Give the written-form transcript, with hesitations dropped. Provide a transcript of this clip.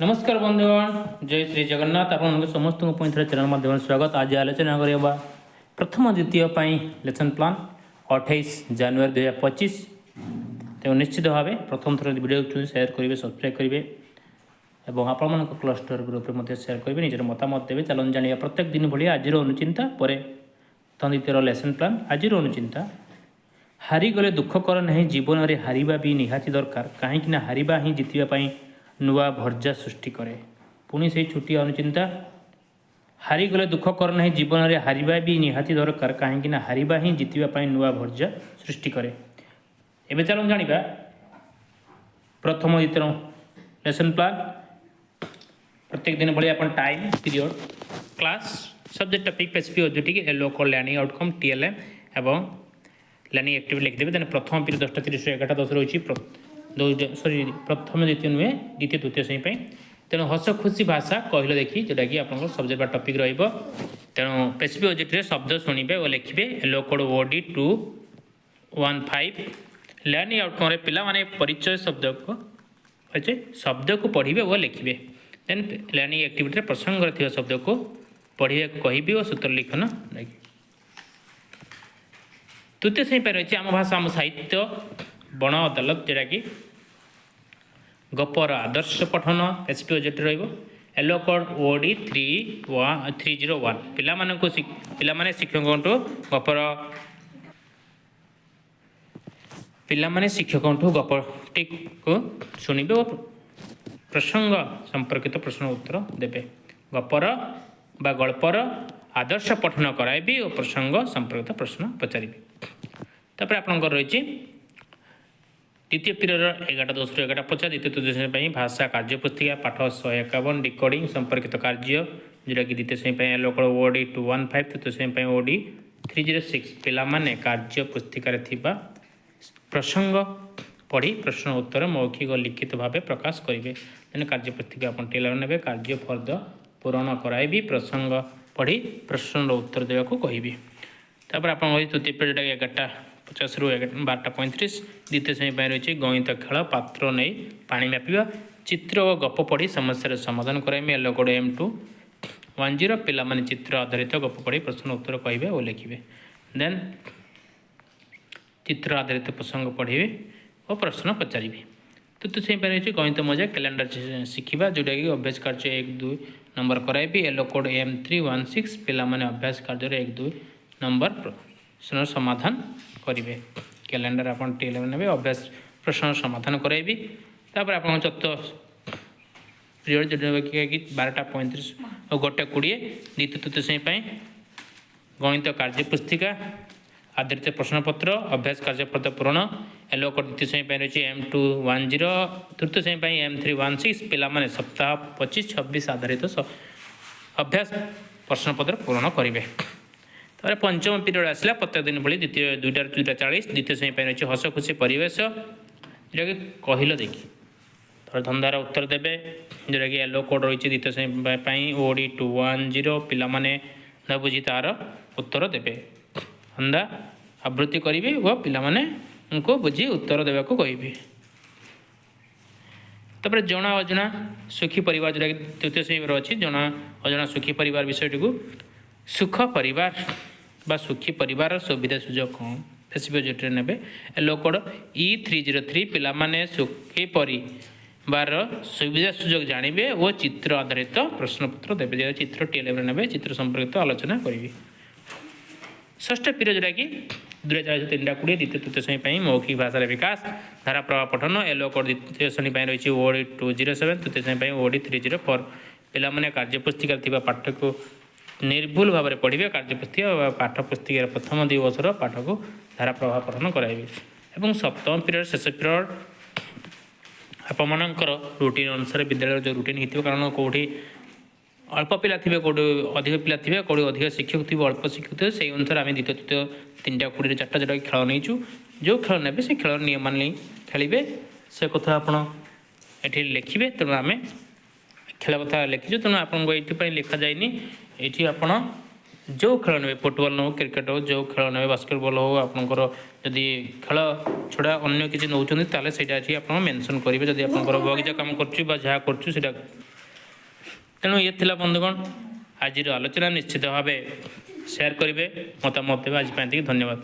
नमस्कार बंधुगण जय श्री जगन्नाथ आप समस्त पुणी थे चैनल माध्यम स्वागत। आज आलोचना करवा प्रथम द्वितीय लेसन प्लान 28 जनवरी 2025। तेणु निश्चित भाव प्रथम थर वीडियो शेयर करेंगे सब्सक्राइब करेंगे और आपण क्लस्टर ग्रुप में शेयर करेंगे निजर मतामत देवे। चलन जाना प्रत्येक दिन भाई आज अनुचिंता पर प्रथम द्वितीय लेसन प्लान आज अनुचिंता हारीगले दुख कर नहीं जीवन में हारिबा भी निहाती दरकार कहीं हारिबा ही जितवाई नुआ भर्जा सृष्टि करे। पुणी से छुट्टी अनुचिंता हारीगले दुख कर नहीं जीवन में हारिबा भी निहाती दरकार कहीं हारिबा ही जितवाई नुआ भर्जा सृष्टि करे। एवं चलो जाना प्रथम द्वितीय लेसन प्लान प्रत्येक दिन भाई अपन time period class subject topic specific objective एलो कॉल लर्निंग आउटकम टीएलएम एवं लर्निंग एक्टिविटी लिखिदेवे। देन प्रथम पीरियड 10टा 30 11टा 10 रही सॉरी प्रथम द्वितीय नुहे द्वितीय तृतीय श्रेणी तेणु हस खुशी भाषा कहल देखी जोटा कि आप सब्जेक्ट टॉपिक तेणु पेसिफिक ऑब्जेक्टिव शब्द शुणे और लिखे एलो कोड ओडी 215 लर्निंग आउटकम पिला माने परिचय शब्द को पढ़े और लिखे। देन लर्निंग एक्टिविटी प्रसंग थी शब्द को पढ़े कहि और सूत्र लिखन तृतीय श्रेणी पर रही आम भाषा आम साहित्य बण अदालत जोटा कि गपर आदर्श पठन पेसिफिक ऑब्जेक्टिव एलो कोड ओडी 301 पिलामाने शिक्षकों गपर पिलामाने शिक्षकों गपटी को शुणवे और प्रसंग संपर्कित प्रश्न उत्तर देवे। गपर बा गल्पर आदर्श पठन कराइबी और प्रसंग संपर्कित प्रश्न पचारि। तापर आपंकर रही द्वितीय पीरियड 11टा 10 रु 11टा 50 द्वितीय तृतीय श्रेणी भाषा कार्य पुस्तिका पाठ 151 डिकोडिंग संपर्कित कार्य जोटा कि द्वितीय श्रेणी एलो कोड ओडी 215 तृतीय श्रेणी ओडी 306 पिलामाने कार्य पुस्तिकार थिबा प्रसंग पढ़ी प्रश्न उत्तर मौखिक लिखित भाव प्रकाश करेंगे। तेना कार्य पुस्तिका आप टेलर ने कार्य फर्द पूरण कराइबी प्रसंग पढ़ी प्रश्न उत्तर देवा कहबी। तापर आप तृतीय पीरियड 11टा 50 रु 12टा 35 द्वितीय श्रेणी रही गणित खेल पात्र नहीं पानी मापिवा चित्र और गप पढ़ी समस्या समाधान कराइबी एलो कोड M210 पिला माने चित्र आधारित गप पढ़ी प्रश्न उत्तर कहे और लिखे। देन चित्र आधारित प्रसंग पढ़े और प्रश्न पचारि। तृतीय श्रेणी रही गणित मजा कैलेंडर शिखा जोटा कि अभ्यास कार्य 1-2 नंबर कराइबी एलो कोड M316 पिला माने अभ्यास कार्य 1-2 नंबर प्रश्न समाधान करेंगे। कैलेंडर आप टेलर ने अभ्यास प्रश्न समाधान कराइबी। तापर आप चतुर्थ पीरियड जो कि 12टा 35 और 1टा 20 द्वितीय तृतीय श्रेणी गणित कार्य पुस्तिका आधारित प्रश्नपत्र अभ्यास कार्यपद पूरण एलो कोड द्वितीय श्रेणी रही M210 तृतीय श्रेणी M316 पिला माने सप्ताह 25-26 आधारित अभ्यास प्रश्नपत्र पूरण करेंगे। तापर पंचम पीरियड आसला प्रत्येक दिन भाई द्वितीय 2टा 2:40 द्वितीय श्रेणी रही हस खुशी परिवेश जोटा कि कहल देखी तार धंदार उत्तर देवे जोटा कि एलो कोड रही द्वितीय श्रेणी ओडी 210 पिला माने न बुझी तार उत्तर देवे धंदा आवृत्ति करेंगे और पिला माने उनको बुझी उत्तर देवा कहबी। तापर जना अजना सुखी परिवार जोटा कि तृतीय श्रेणी अच्छी जना अजना सुखी परिवार विषयटी को सुख परिवार बा सुखी परिवार सुविधा सुजोग कौन पेसिफिक ऑब्जेक्टिव ने एलो कोड E303 पिला माने सुखी परिवार सुविधा सुजोग जानवे और चित्र आधारित प्रश्नपत्र देवे चित्र टेलर ने चित्र संपर्कित आलोचना करी। षष्ठ पीरियड जोटा कि 2:40 3टा 20 द्वितीय तृतीय श्रेणी मौखिक भाषार विकास धारा प्रवाह पठन एलो कोड द्वितीय श्रेणी रही ओडी 207 तृतीय श्रेणी ओडी 304 पिला माने कार्य पुस्तिका थिबा पाठ को निर्भुल भाव में पढ़े कार्य पुस्तिका पाठ पुस्तिकार प्रथम 2 वर्षर पाठ को धारा प्रवाह पठन कराइबे। एवं सप्तम पीरियड शेष पीरियड आपमनकर रूटीन अनुसार विद्यालय जो रूटीन होती कारण कौटी अल्प पिला थे कौटी अधिक पिला थे कौटी अधिक शिक्षक थे अल्प शिक्षक थे से अनुसार आम द्वितीय तृतीय 3टा 20 4टा जोटा खेल नहीं जो खेल ने से खेल नियम मान खेलें से कथा आपड़ी लिखे। तेणु आम खेल कथा लिखीचु तेणु आपको ये लिखा जाए ये आप जो खेल ने फुटबल हो क्रिकेट हो जो खेल ने बास्केटबॉल हो आपंकर जदि खेल छड़ा अन्य किसी नौकरी ताले आप मेनसन करेंगे जदि आप बगीचा कम कर जहाँ कर तेणु ये थिला बंधुगण आज आलोचना निश्चित भाव सेयार करेंगे मतामत देवे। आज धन्यवाद।